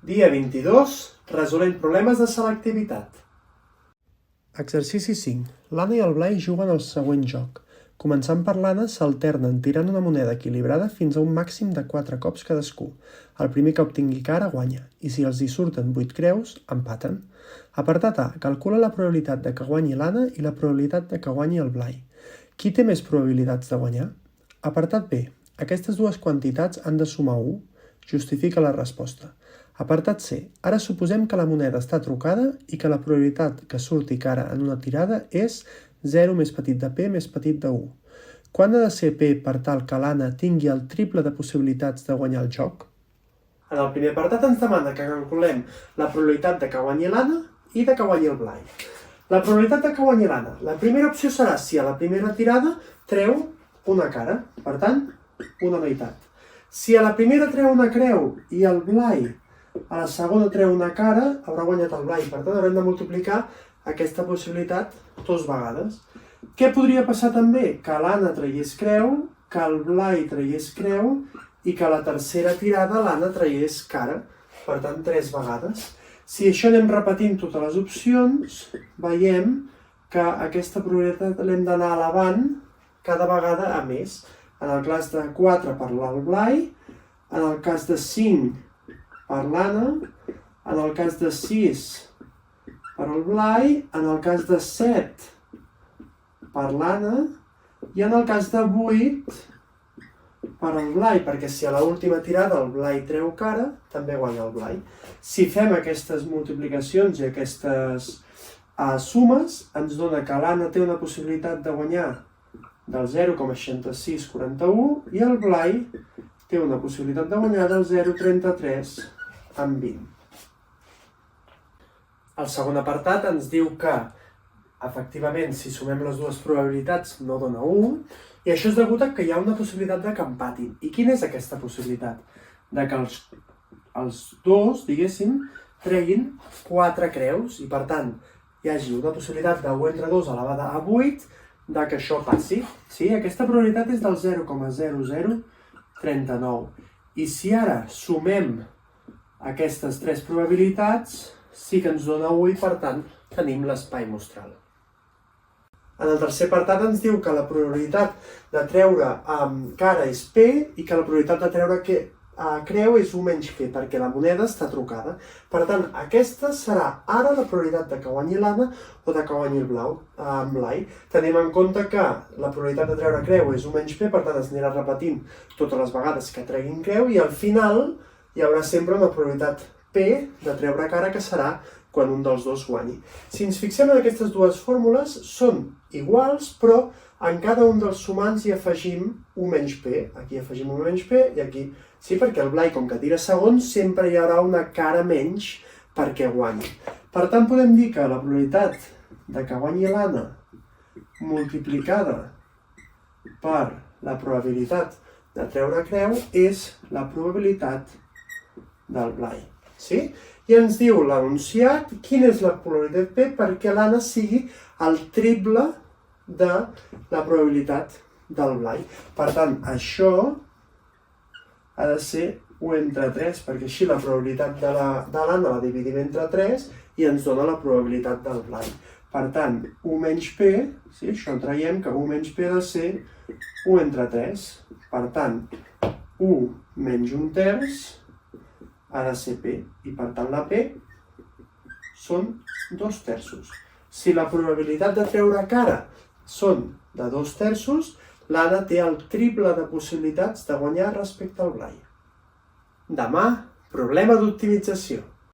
Dia 22, resolent problemes de selectivitat. Exercici 5. L'Anna i el Blai juguen al següent joc. Començant per l'Anna, s'alternen tirant una moneda equilibrada fins a un màxim de 4 cops cadascú. El primer que obtingui cara guanya, i si els hi surten 8 creus, empaten. Apartat A. Calcula la probabilitat de que guanyi l'Anna i la probabilitat de que guanyi el Blai. Qui té més probabilitats de guanyar? Apartat B. Aquestes dues quantitats han de sumar 1. Justifica la resposta. Apartat C. Ara suposem que la moneda està trucada i que la probabilitat que surti cara en una tirada és 0 més petit de P més petit de 1. Quant ha de ser P per tal que l'Anna tingui el triple de possibilitats de guanyar el joc? En el primer apartat ens demana que calculem la probabilitat de que guanyi l'Anna i de que guanyi el Blai. La probabilitat de que guanyi l'Anna. La primera opció serà si a la primera tirada treu una cara, per tant, una meitat. Si a la primera treu una creu i el Blai a la segona treu una cara, haurà guanyat el Blai. Per tant, haurem de multiplicar aquesta possibilitat 2 vegades. Què podria passar també? Que l'Anna tragués creu, que el Blai tragués creu i que a la tercera tirada l'Anna tragués cara. Per tant, 3 vegades. Si això anem repetint totes les opcions, veiem que aquesta probabilitat l'hem d'anar elevant cada vegada a més. En el cas de 4 per el Blai, en el cas de 5 per l'Anna, en el cas de 6 per el Blai, en el cas de 7 per l'Anna i en el cas de 8 per al Blai, perquè si a l'última tirada el Blai treu cara, també guanya el Blai. Si fem aquestes multiplicacions i aquestes sumes, ens dona que l'Anna té una possibilitat de guanyar del 0,6641 i el Blai té una possibilitat de guanyar del 0,33 amb 20. El segon apartat ens diu que, efectivament, si sumem les dues probabilitats no dona 1, i això és degut a que hi ha una possibilitat de que empatin. I quina és aquesta possibilitat? De que els dos, diguéssim, treguin 4 creus i, per tant, hi hagi una possibilitat de 1 entre 2 elevada a 8 de que això passi. Sí? Aquesta probabilitat és del 0,0039. I si ara sumem aquestes 3 probabilitats, sí que ens dona 1 i, per tant, tenim l'espai mostral. En el tercer apartat ens diu que la probabilitat de treure cara és P i que la probabilitat de treure creu és 1 menys P, perquè la moneda està trucada. Per tant, aquesta serà ara la probabilitat de que guanyi l'Anna o de que guanyi el Blai. Tenim en compte que la probabilitat de treure creu és 1 menys P, per tant es anirà repetint totes les vegades que treguin creu i al final hi haurà sempre una probabilitat P de treure cara que serà quan un dels dos guanyi. Si ens fixem en aquestes dues fórmules, són iguals, però en cada un dels sumants hi afegim 1 menys P. Aquí afegim 1 menys P i aquí sí, perquè el Blai, com que tira segon, sempre hi haurà una cara menys perquè guanyi. Per tant, podem dir que la probabilitat de que guanyi l'Anna multiplicada per la probabilitat de treure creu és la probabilitat del Blai. Sí? I ens diu l'enunciat quina és la probabilitat P perquè l'Anna sigui el triple de la probabilitat del Blai. Per tant, això ha de ser 1 entre 3, perquè així la probabilitat de l'Anna la dividim entre 3 i ens dona la probabilitat del Blai. Per tant, 1 menys P, sí, això traiem que 1 menys P ha de ser 1 entre 3. Per tant, 1 menys 1/3 ha de ser P, i per tant la P són 2/3. Si la probabilitat de treure cara són de 2/3, l'Anna té el triple de possibilitats de guanyar respecte al Blai. Demà, problema d'optimització.